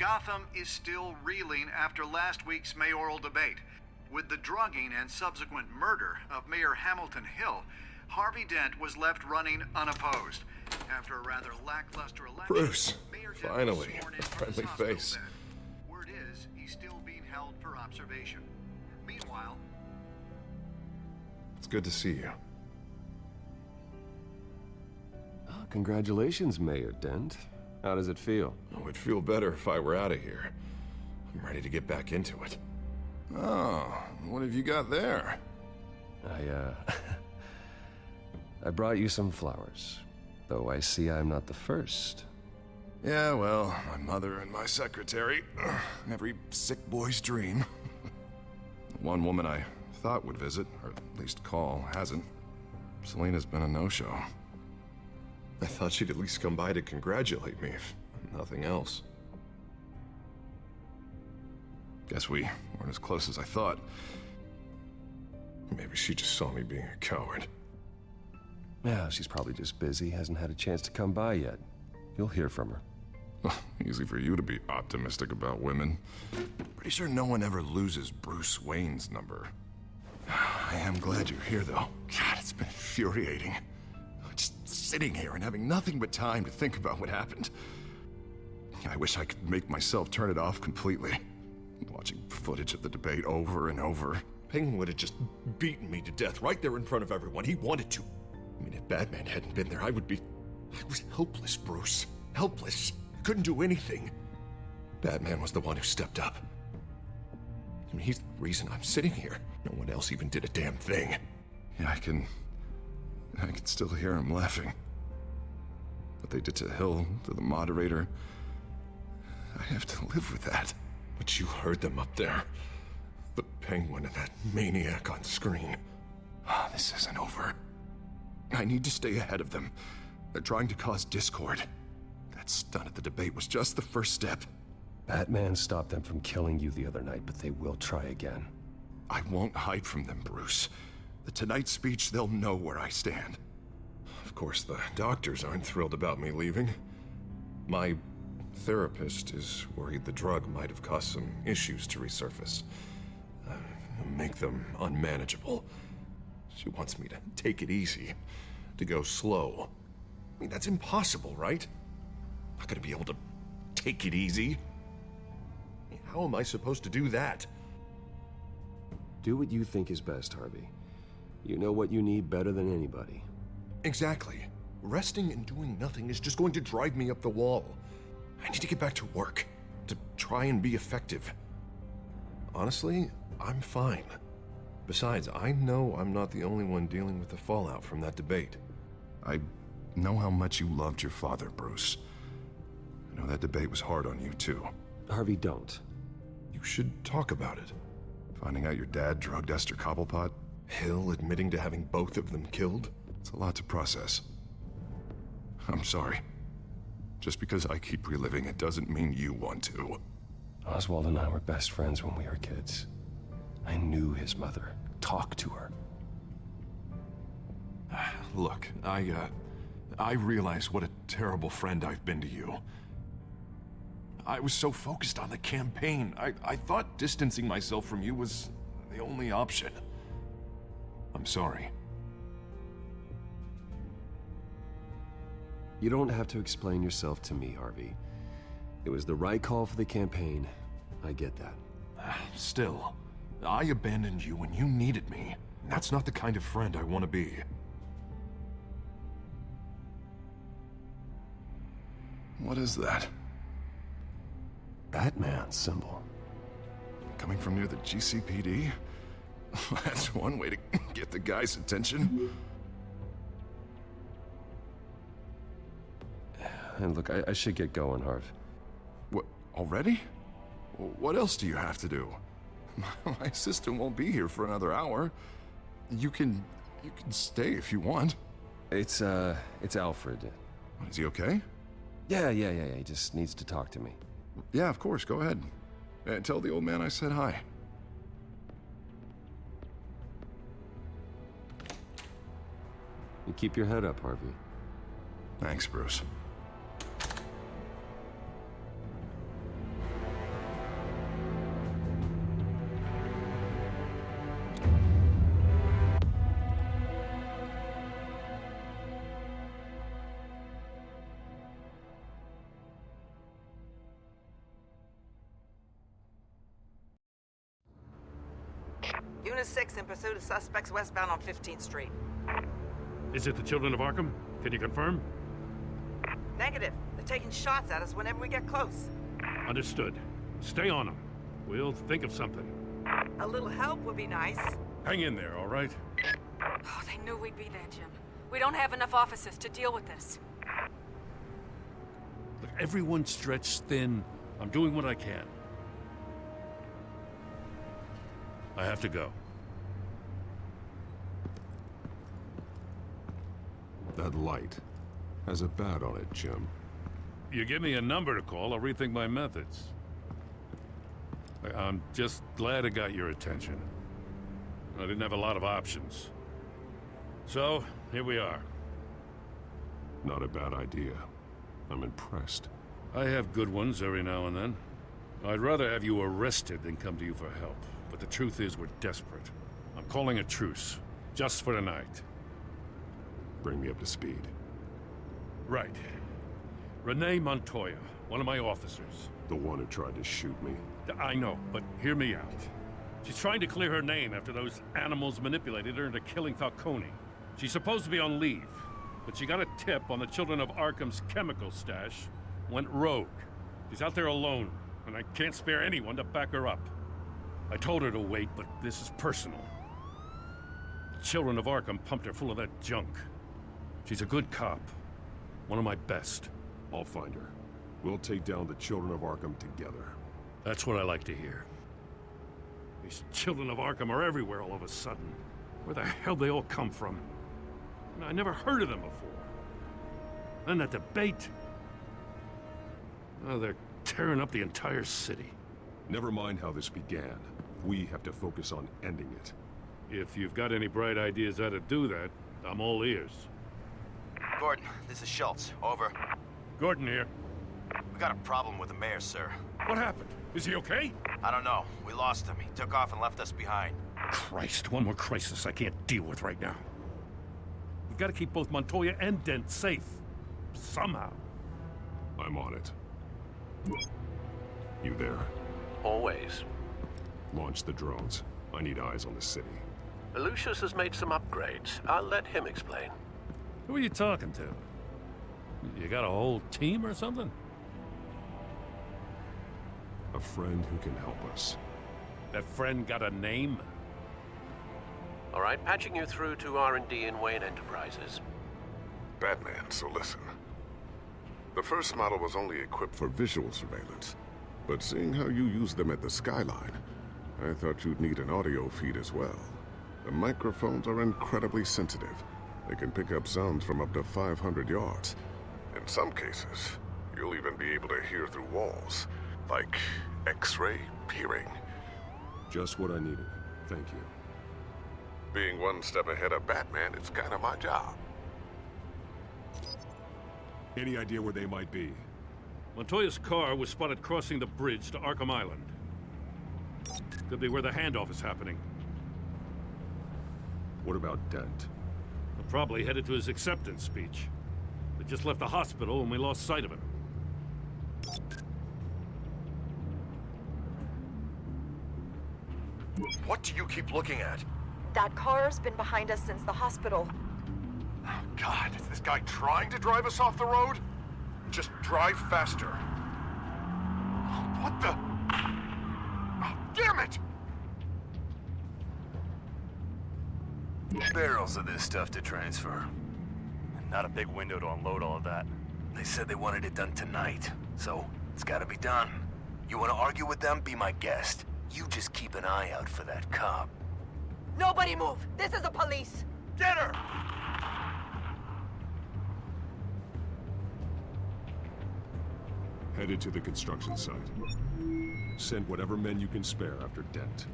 Gotham is still reeling after last week's mayoral debate. With the drugging and subsequent murder of Mayor Hamilton Hill, Harvey Dent was left running unopposed. After a rather lackluster election, Bruce, Mayor Dent finally, was sworn in a from his friendly hospital face. bed. Word is, he's still being held for observation. Meanwhile, It's good to see you. Oh, congratulations, Mayor Dent. How does it feel? It would feel better if I were out of here. I'm ready to get back into it. Oh, what have you got there? I brought you some flowers. Though I see I'm not the first. Yeah, well, my mother and my secretary. Every sick boy's dream. One woman I thought would visit, or at least call, hasn't. Selena's been a no-show. I thought she'd at least come by to congratulate me, if nothing else. Guess we weren't as close as I thought. Maybe she just saw me being a coward. Yeah, she's probably just busy, hasn't had a chance to come by yet. You'll hear from her. Easy for you to be optimistic about women. Pretty sure no one ever loses Bruce Wayne's number. I am glad you're here, though. God, it's been infuriating. Just sitting here and having nothing but time to think about what happened. I wish I could make myself turn it off completely. Watching footage of the debate over and over. Penguin would have just beaten me to death right there in front of everyone. He wanted to. I mean, if Batman hadn't been there, I was helpless, Bruce. Helpless. I couldn't do anything. Batman was the one who stepped up. I mean, he's the reason I'm sitting here. No one else even did a damn thing. Yeah, I can still hear him laughing. What they did to Hill, to the moderator. I have to live with that. But you heard them up there. The Penguin and that maniac on screen. This isn't over. I need to stay ahead of them. They're trying to cause discord. That stunt at the debate was just the first step. Batman stopped them from killing you the other night, but they will try again. I won't hide from them, Bruce. The Tonight speech, they'll know where I stand. Of course, the doctors aren't thrilled about me leaving. My therapist is worried the drug might have caused some issues to resurface. Make them unmanageable. She wants me to take it easy, to go slow. I mean, that's impossible, right? I'm not gonna be able to take it easy. I mean, how am I supposed to do that? Do what you think is best, Harvey. You know what you need better than anybody. Exactly. Resting and doing nothing is just going to drive me up the wall. I need to get back to work, to try and be effective. Honestly, I'm fine. Besides, I know I'm not the only one dealing with the fallout from that debate. I know how much you loved your father, Bruce. I know that debate was hard on you, too. Harvey, don't. You should talk about it. Finding out your dad drugged Esther Cobblepot, Hill admitting to having both of them killed. It's a lot to process. I'm sorry. Just because I keep reliving it doesn't mean you want to. Oswald and I were best friends when we were kids. I knew his mother. Talked to her. Look, I realize what a terrible friend I've been to you. I was so focused on the campaign. I thought distancing myself from you was the only option. I'm sorry. You don't have to explain yourself to me, Harvey. It was the right call for the campaign. I get that. Still, I abandoned you when you needed me. That's not the kind of friend I want to be. What is that? Batman symbol. Coming from near the GCPD? That's one way to get the guy's attention. And look, I should get going, Harv. What, already? What else do you have to do? My assistant won't be here for another hour. You can stay if you want. It's Alfred. Is he okay? Yeah, he just needs to talk to me. Yeah, of course, go ahead. Tell the old man I said hi. You keep your head up, Harvey. Thanks, Bruce. Unit 6 in pursuit of suspects westbound on 15th Street. Is it the Children of Arkham? Can you confirm? Negative. They're taking shots at us whenever we get close. Understood. Stay on them. We'll think of something. A little help would be nice. Hang in there, all right? Oh, they knew we'd be there, Jim. We don't have enough officers to deal with this. Look, everyone's stretched thin. I'm doing what I can. I have to go. That light has a bat on it, Jim. You give me a number to call, I'll rethink my methods. I'm just glad I got your attention. I didn't have a lot of options. So, here we are. Not a bad idea. I'm impressed. I have good ones every now and then. I'd rather have you arrested than come to you for help. But the truth is, we're desperate. I'm calling a truce. Just for tonight. Bring me up to speed. Right. Renee Montoya, one of my officers. The one who tried to shoot me. I know, but hear me out. She's trying to clear her name after those animals manipulated her into killing Falcone. She's supposed to be on leave, but she got a tip on the Children of Arkham's chemical stash, went rogue. She's out there alone, and I can't spare anyone to back her up. I told her to wait, but this is personal. The Children of Arkham pumped her full of that junk. She's a good cop. One of my best. I'll find her. We'll take down the Children of Arkham together. That's what I like to hear. These Children of Arkham are everywhere all of a sudden. Where the hell they all come from? I never heard of them before. Then that debate. Oh, they're tearing up the entire city. Never mind how this began. We have to focus on ending it. If you've got any bright ideas how to do that, I'm all ears. Gordon, this is Schultz. Over. Gordon here. We got a problem with the mayor, sir. What happened? Is he okay? I don't know. We lost him. He took off and left us behind. Christ, one more crisis I can't deal with right now. We've got to keep both Montoya and Dent safe. Somehow. I'm on it. You there? Always. Launch the drones. I need eyes on the city. Lucius has made some upgrades. I'll let him explain. Who are you talking to? You got a whole team or something? A friend who can help us. That friend got a name? All right, patching you through to R&D in Wayne Enterprises. Batman, so listen. The first model was only equipped for visual surveillance, but seeing how you use them at the Skyline, I thought you'd need an audio feed as well. The microphones are incredibly sensitive. They can pick up sounds from up to 500 yards. In some cases, you'll even be able to hear through walls, like X-ray peering. Just what I needed. Thank you. Being one step ahead of Batman is kind of my job. Any idea where they might be? Montoya's car was spotted crossing the bridge to Arkham Island. Could be where the handoff is happening. What about Dent? Probably headed to his acceptance speech. We just left the hospital and we lost sight of him. What do you keep looking at? That car's been behind us since the hospital. Oh, God, is this guy trying to drive us off the road? Just drive faster. What the? Oh, damn it! Barrels of this stuff to transfer. Not a big window to unload all of that. They said they wanted it done tonight, so it's gotta be done. You wanna argue with them? Be my guest. You just keep an eye out for that cop. Nobody move! This is the police! Get her! Headed to the construction site. Send whatever men you can spare after Dent.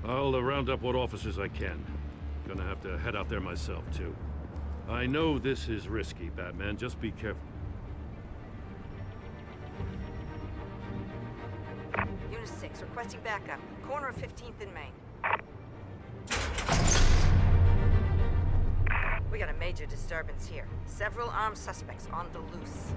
I'll round up what officers I can. Gonna have to head out there myself, too. I know this is risky, Batman. Just be careful. Unit 6, requesting backup. Corner of 15th and Main. We got a major disturbance here. Several armed suspects on the loose.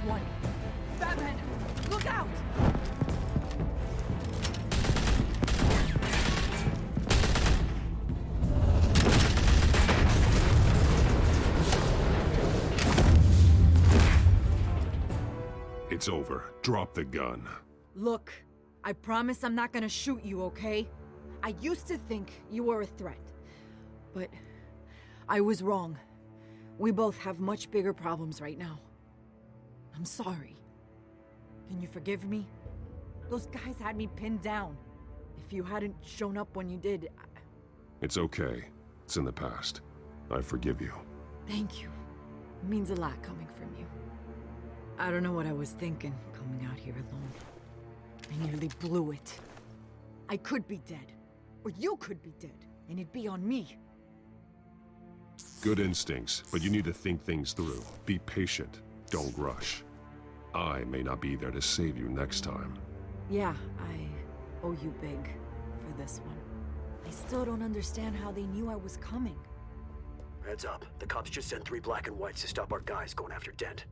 one. Batman, look out! It's over. Drop the gun. Look, I promise I'm not gonna shoot you, okay? I used to think you were a threat, but I was wrong. We both have much bigger problems right now. I'm sorry. Can you forgive me? Those guys had me pinned down. If you hadn't shown up when you did, It's okay. It's in the past. I forgive you. Thank you. It means a lot coming from you. I don't know what I was thinking, coming out here alone. I nearly blew it. I could be dead. Or you could be dead, and it'd be on me. Good instincts, but you need to think things through. Be patient. Don't rush. I may not be there to save you next time. Yeah, I owe you big for this one. I still don't understand how they knew I was coming. Heads up. The cops just sent 3 black and whites to stop our guys going after Dent.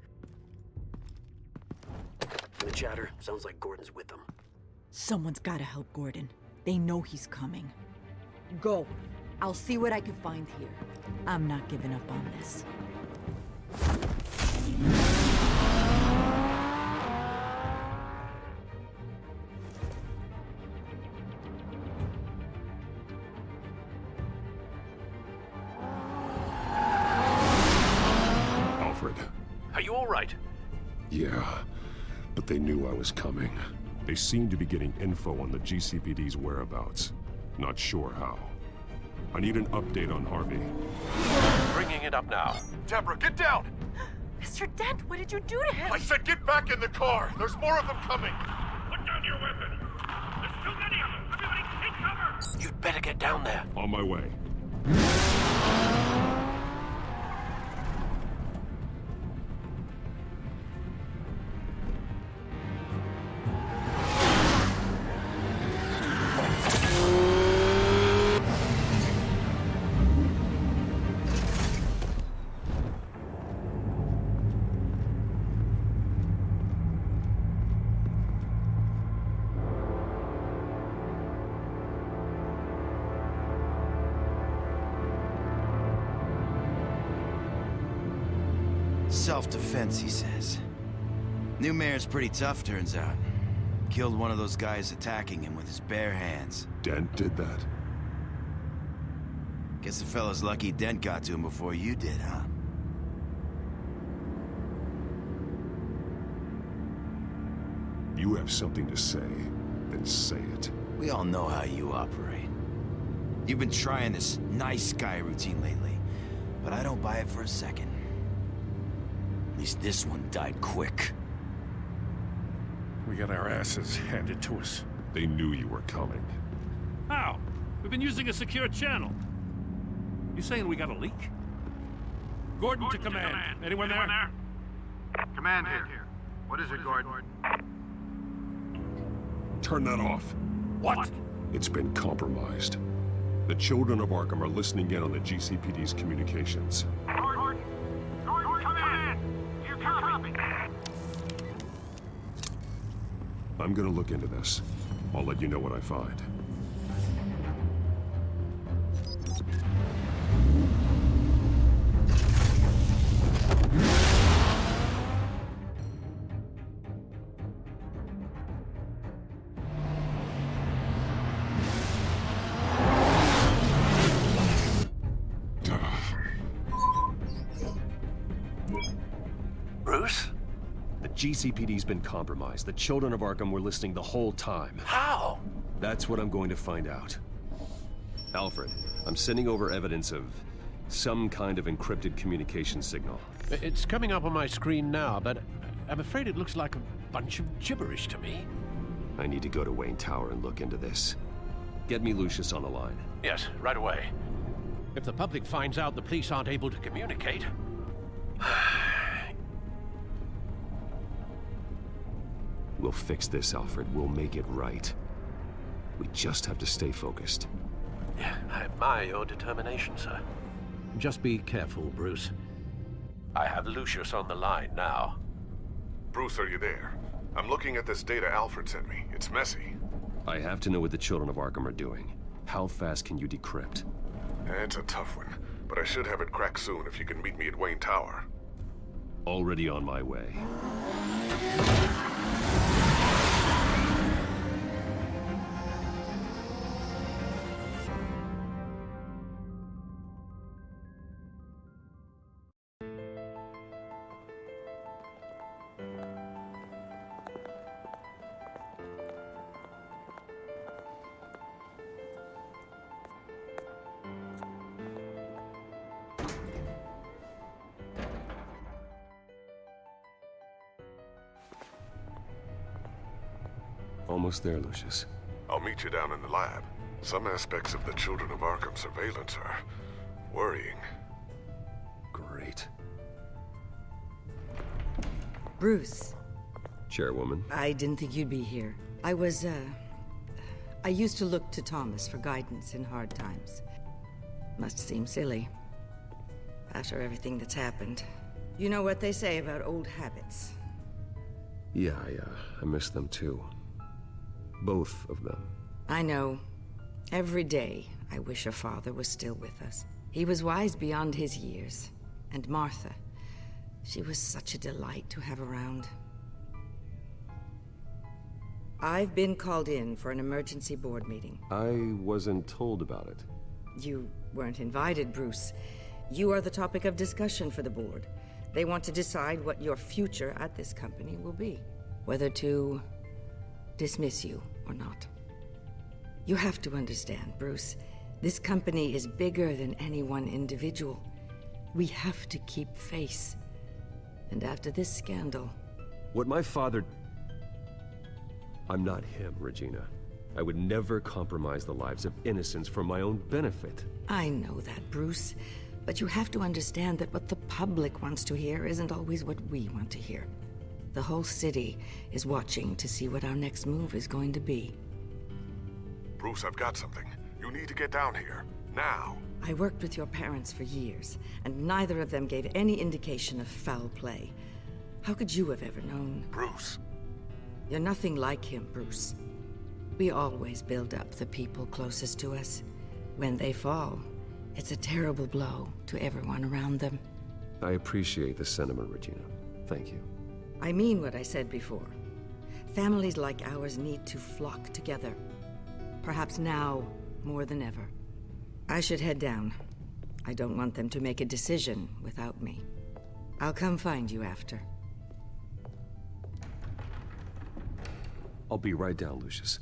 From the chatter, sounds like Gordon's with them. Someone's gotta help Gordon. They know he's coming. Go. I'll see what I can find here. I'm not giving up on this. Alfred. Are you all right? Yeah, but they knew I was coming. They seem to be getting info on the GCPD's whereabouts. Not sure how. I need an update on Harvey. Bringing it up now. Deborah, get down! Mr. Dent, what did you do to him? I said get back in the car! There's more of them coming! Put down your weapon! There's too many of them! Everybody take cover! You'd better get down there. On my way. Self-defense, he says. New mayor's pretty tough, turns out. Killed one of those guys attacking him with his bare hands. Dent did that? Guess the fella's lucky Dent got to him before you did, huh? You have something to say, then say it. We all know how you operate. You've been trying this nice guy routine lately, but I don't buy it for a second. At least this one died quick. We got our asses handed to us. They knew you were coming. How? We've been using a secure channel. You saying we got a leak? Gordon to command. Anyone there? Command here. What is it, Gordon? Turn that off. What? It's been compromised. The children of Arkham are listening in on the GCPD's communications. Gordon, come in! You copy? I'm gonna look into this. I'll let you know what I find. Bruce? The GCPD's been compromised. The children of Arkham were listening the whole time. How? That's what I'm going to find out. Alfred, I'm sending over evidence of some kind of encrypted communication signal. It's coming up on my screen now, but I'm afraid it looks like a bunch of gibberish to me. I need to go to Wayne Tower and look into this. Get me Lucius on the line. Yes, right away. If the public finds out the police aren't able to communicate... We'll fix this, Alfred. We'll make it right. We just have to stay focused. Yeah, I admire your determination, sir. Just be careful, Bruce. I have Lucius on the line now. Bruce, are you there? I'm looking at this data Alfred sent me. It's messy. I have to know what the Children of Arkham are doing. How fast can you decrypt? It's a tough one, but I should have it cracked soon if you can meet me at Wayne Tower. Already on my way. Almost there, Lucius. I'll meet you down in the lab. Some aspects of the Children of Arkham surveillance are worrying. Great. Bruce. Chairwoman. I didn't think you'd be here. I used to look to Thomas for guidance in hard times. Must seem silly. After everything that's happened. You know what they say about old habits. Yeah, I miss them too. Both of them. I know. Every day, I wish a father was still with us. He was wise beyond his years. And Martha, she was such a delight to have around. I've been called in for an emergency board meeting. I wasn't told about it. You weren't invited, Bruce. You are the topic of discussion for the board. They want to decide what your future at this company will be. Whether to dismiss you or not. You have to understand, Bruce. This company is bigger than any one individual. We have to keep face. And after this scandal... What my father... I'm not him, Regina. I would never compromise the lives of innocents for my own benefit. I know that, Bruce. But you have to understand that what the public wants to hear isn't always what we want to hear. The whole city is watching to see what our next move is going to be. Bruce, I've got something. You need to get down here. Now. I worked with your parents for years, and neither of them gave any indication of foul play. How could you have ever known? Bruce. You're nothing like him, Bruce. We always build up the people closest to us. When they fall, it's a terrible blow to everyone around them. I appreciate the sentiment, Regina. Thank you. I mean what I said before. Families like ours need to flock together. Perhaps now more than ever. I should head down. I don't want them to make a decision without me. I'll come find you after. I'll be right down, Lucius.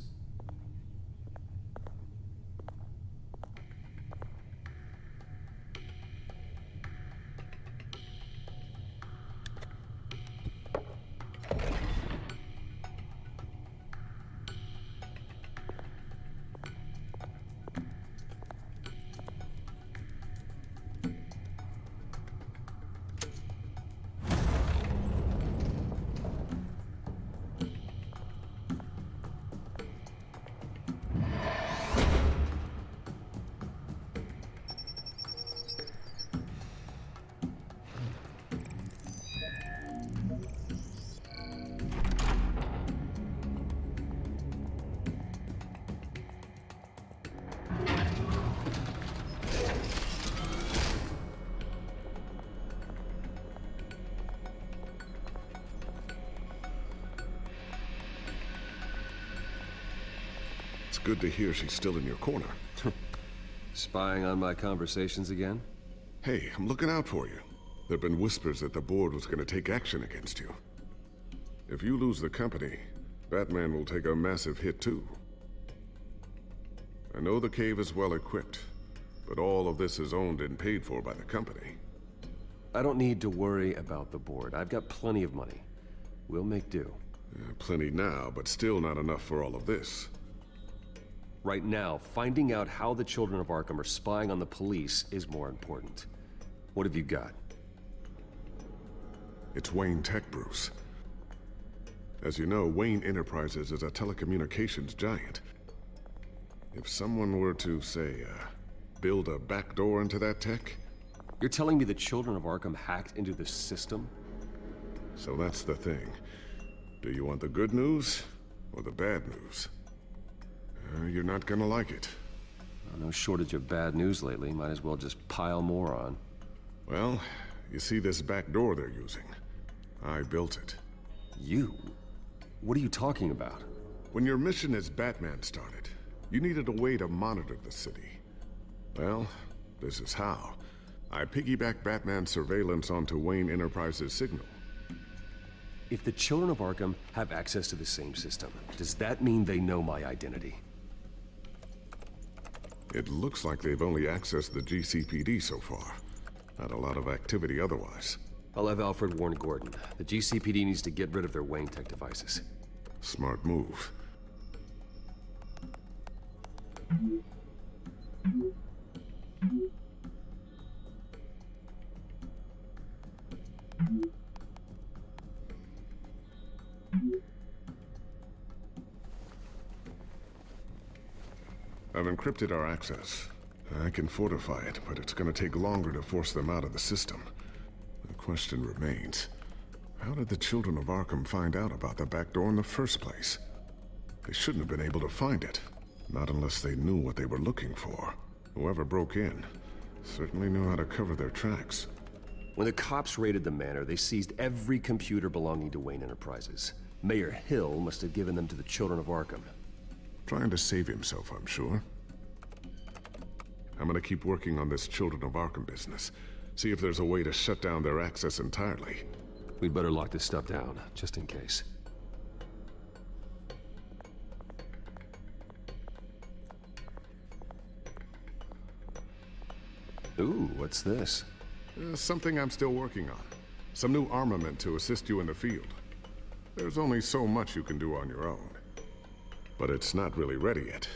Good to hear she's still in your corner. Spying on my conversations again? Hey, I'm looking out for you. There've been whispers that the board was going to take action against you. If you lose the company, Batman will take a massive hit too. I know the cave is well equipped, but all of this is owned and paid for by the company. I don't need to worry about the board. I've got plenty of money. We'll make do. Plenty now, but still not enough for all of this. Right now, finding out how the Children of Arkham are spying on the police is more important. What have you got? It's Wayne Tech, Bruce. As you know, Wayne Enterprises is a telecommunications giant. If someone were to, say, build a backdoor into that tech... You're telling me the Children of Arkham hacked into the system? So that's the thing. Do you want the good news or the bad news? You're not gonna like it. No shortage of bad news lately. Might as well just pile more on. Well, you see this back door they're using? I built it. You? What are you talking about? When your mission as Batman started, you needed a way to monitor the city. Well, this is how. I piggybacked Batman's surveillance onto Wayne Enterprises' signal. If the children of Arkham have access to the same system, does that mean they know my identity? It looks like they've only accessed the GCPD so far. Not a lot of activity otherwise. I'll have Alfred warn Gordon. The GCPD needs to get rid of their Wayne Tech devices. Smart move. I've encrypted our access. I can fortify it, but it's gonna take longer to force them out of the system. The question remains, how did the children of Arkham find out about the back door in the first place? They shouldn't have been able to find it. Not unless they knew what they were looking for. Whoever broke in certainly knew how to cover their tracks. When the cops raided the manor, they seized every computer belonging to Wayne Enterprises. Mayor Hill must have given them to the children of Arkham. Trying to save himself, I'm sure. I'm gonna keep working on this Children of Arkham business. See if there's a way to shut down their access entirely. We'd better lock this stuff down, just in case. Ooh, what's this? Something I'm still working on. Some new armament to assist you in the field. There's only so much you can do on your own. But it's not really ready yet.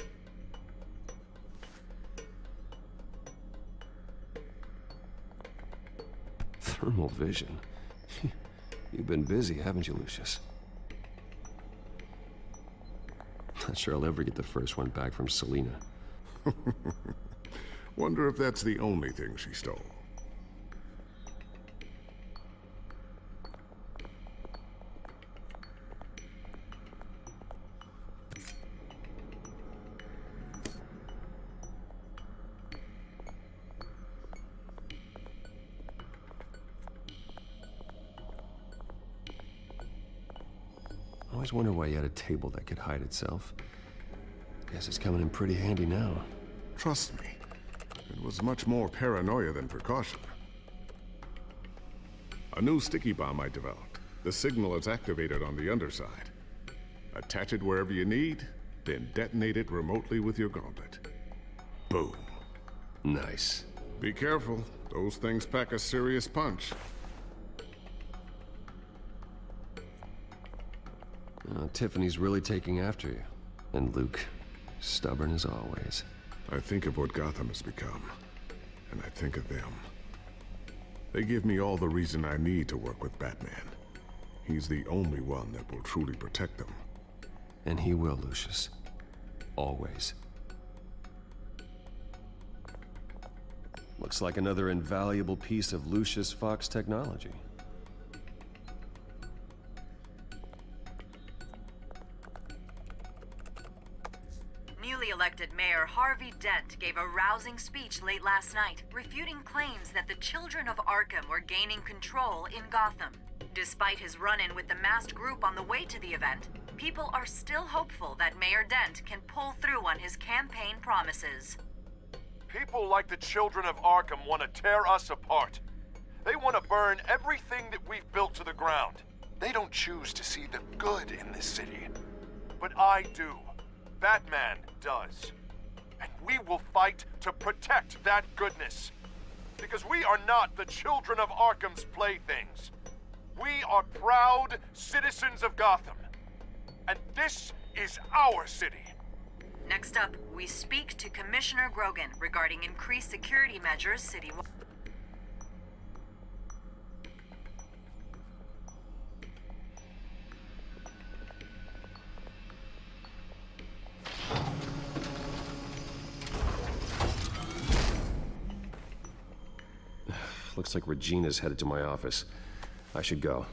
Thermal vision. You've been busy, haven't you, Lucius? Not sure I'll ever get the first one back from Selina. Wonder if that's the only thing she stole. I always wonder why you had a table that could hide itself. Guess it's coming in pretty handy now. Trust me, it was much more paranoia than precaution. A new sticky bomb I developed. The signal is activated on the underside. Attach it wherever you need, then detonate it remotely with your gauntlet. Boom. Nice. Be careful, those things pack a serious punch. Tiffany's really taking after you. And Luke, stubborn as always. I think of what Gotham has become, and I think of them. They give me all the reason I need to work with Batman. He's the only one that will truly protect them. And he will, Lucius. Always. Looks like another invaluable piece of Lucius Fox technology. Newly elected Mayor Harvey Dent gave a rousing speech late last night, refuting claims that the children of Arkham were gaining control in Gotham. Despite his run-in with the masked group on the way to the event, people are still hopeful that Mayor Dent can pull through on his campaign promises. People like the children of Arkham want to tear us apart. They want to burn everything that we've built to the ground. They don't choose to see the good in this city. But I do. Batman does. And we will fight to protect that goodness. Because we are not the children of Arkham's playthings. We are proud citizens of Gotham. And this is our city. Next up, we speak to Commissioner Grogan regarding increased security measures citywide. Looks like Regina's headed to my office. I should go.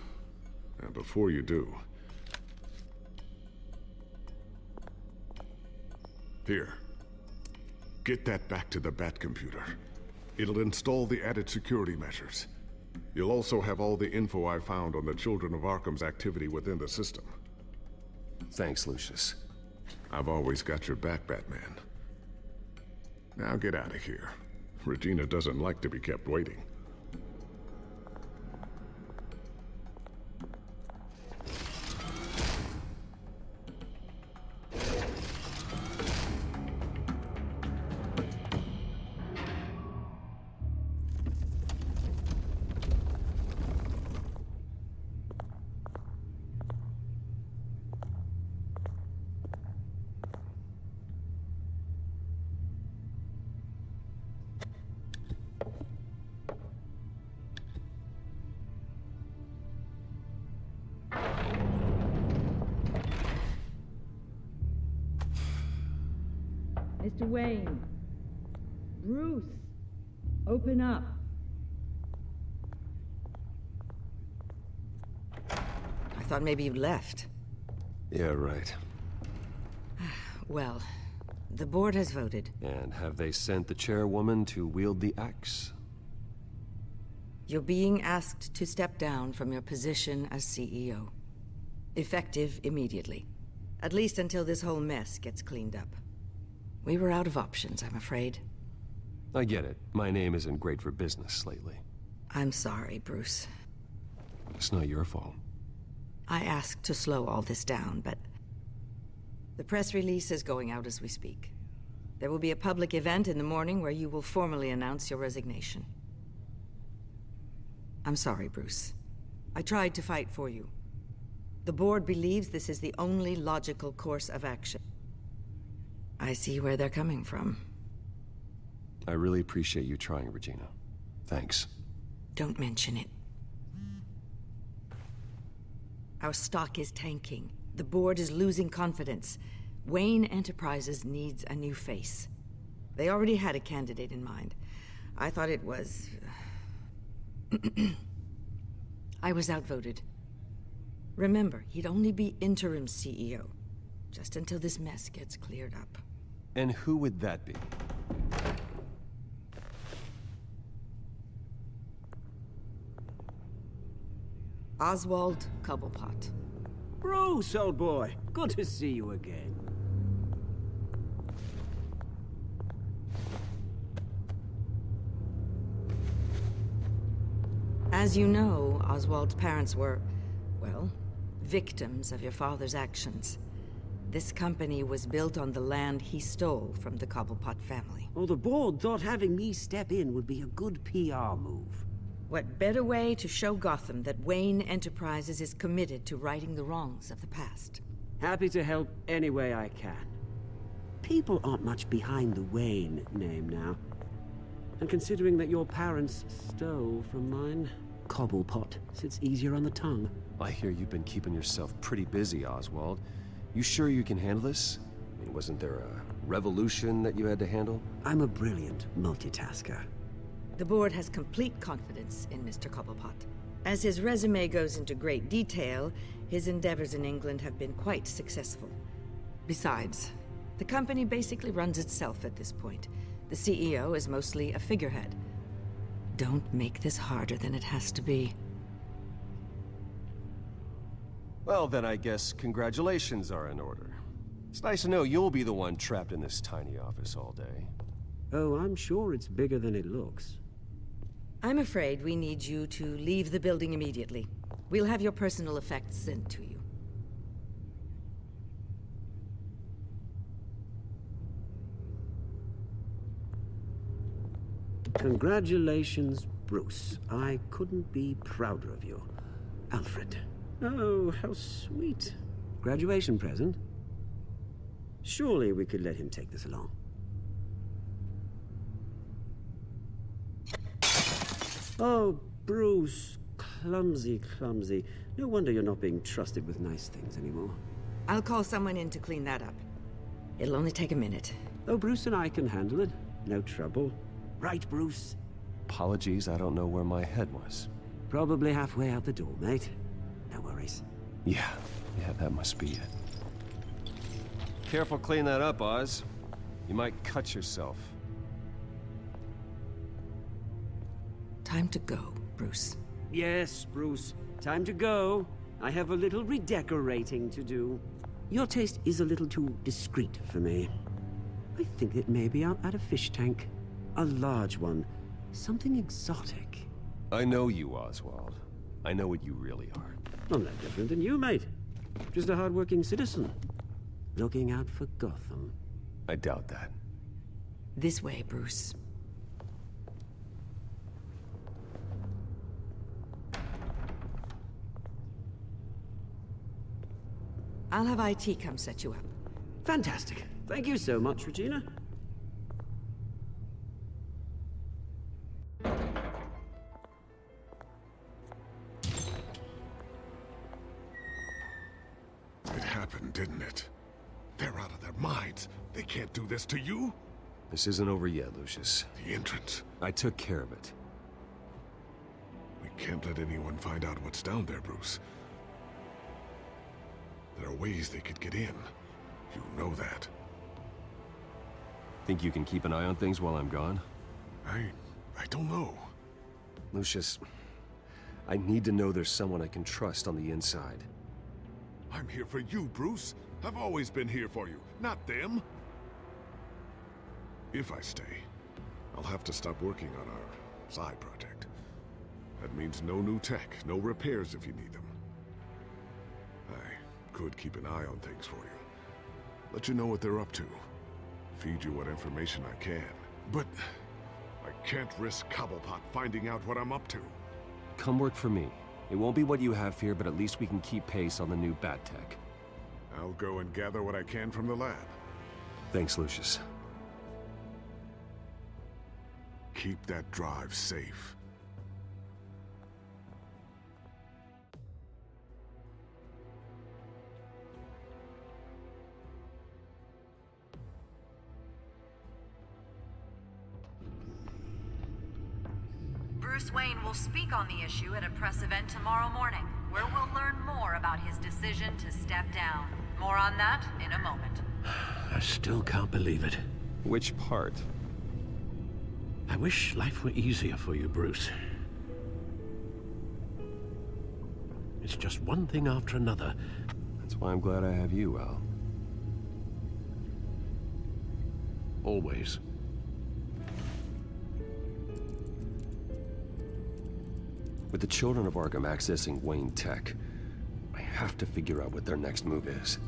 And before you do... Here. Get that back to the Bat computer. It'll install the added security measures. You'll also have all the info I found on the Children of Arkham's activity within the system. Thanks, Lucius. I've always got your back, Batman. Now get out of here. Regina doesn't like to be kept waiting. Mr. Wayne. Bruce. Open up. I thought maybe you left. Yeah, right. Well, the board has voted. And have they sent the chairwoman to wield the axe? You're being asked to step down from your position as CEO. Effective immediately. At least until this whole mess gets cleaned up. We were out of options, I'm afraid. I get it. My name isn't great for business lately. I'm sorry, Bruce. It's not your fault. I asked to slow all this down, but... the press release is going out as we speak. There will be a public event in the morning where you will formally announce your resignation. I'm sorry, Bruce. I tried to fight for you. The board believes this is the only logical course of action. I see where they're coming from. I really appreciate you trying, Regina. Thanks. Don't mention it. Our stock is tanking. The board is losing confidence. Wayne Enterprises needs a new face. They already had a candidate in mind. I thought it was... I was outvoted. Remember, he'd only be interim CEO, just until this mess gets cleared up. And who would that be? Oswald Cobblepot. Bruce, old boy. Good to see you again. As you know, Oswald's parents were, well, victims of your father's actions. This company was built on the land he stole from the Cobblepot family. Well, the board thought having me step in would be a good PR move. What better way to show Gotham that Wayne Enterprises is committed to righting the wrongs of the past? Happy to help any way I can. People aren't much behind the Wayne name now. And considering that your parents stole from mine, Cobblepot sits easier on the tongue. I hear you've been keeping yourself pretty busy, Oswald. You sure you can handle this? I mean, wasn't there a revolution that you had to handle? I'm a brilliant multitasker. The board has complete confidence in Mr. Cobblepot. As his resume goes into great detail, his endeavors in England have been quite successful. Besides, the company basically runs itself at this point. The CEO is mostly a figurehead. Don't make this harder than it has to be. Well, then I guess congratulations are in order. It's nice to know you'll be the one trapped in this tiny office all day. Oh, I'm sure it's bigger than it looks. I'm afraid we need you to leave the building immediately. We'll have your personal effects sent to you. Congratulations, Bruce. I couldn't be prouder of you. Alfred. Oh, how sweet. Graduation present? Surely we could let him take this along. Oh, Bruce. Clumsy, clumsy. No wonder you're not being trusted with nice things anymore. I'll call someone in to clean that up. It'll only take a minute. Oh, Bruce and I can handle it. No trouble. Right, Bruce? Apologies, I don't know where my head was. Probably halfway out the door, mate. No worries. Yeah, that must be it. Careful clean that up, Oz. You might cut yourself. Time to go, Bruce. Yes, Bruce. Time to go. I have a little redecorating to do. Your taste is a little too discreet for me. I think that maybe I'll add a fish tank. A large one. Something exotic. I know you, Oswald. I know what you really are. I'm no different than you, mate. Just a hard-working citizen. Looking out for Gotham. I doubt that. This way, Bruce. I'll have IT come set you up. Fantastic. Thank you so much, Regina. It happened, didn't it? They're out of their minds. They can't do this to you? This isn't over yet, Lucius. The entrance. I took care of it. We can't let anyone find out what's down there, Bruce. There are ways they could get in. You know that. Think you can keep an eye on things while I'm gone? I don't know. Lucius, I need to know there's someone I can trust on the inside. I'm here for you, Bruce. I've always been here for you, not them. If I stay, I'll have to stop working on our side project. That means no new tech, no repairs if you need them. I could keep an eye on things for you. Let you know what they're up to. Feed you what information I can. But I can't risk Cobblepot finding out what I'm up to. Come work for me. It won't be what you have here, but at least we can keep pace on the new bat tech. I'll go and gather what I can from the lab. Thanks, Lucius. Keep that drive safe. Bruce Wayne will speak on the issue at a press event tomorrow morning, where we'll learn more about his decision to step down. More on that in a moment. I still can't believe it. Which part? I wish life were easier for you, Bruce. It's just one thing after another. That's why I'm glad I have you, Al. Always. With the children of Arkham accessing Wayne Tech, I have to figure out what their next move is.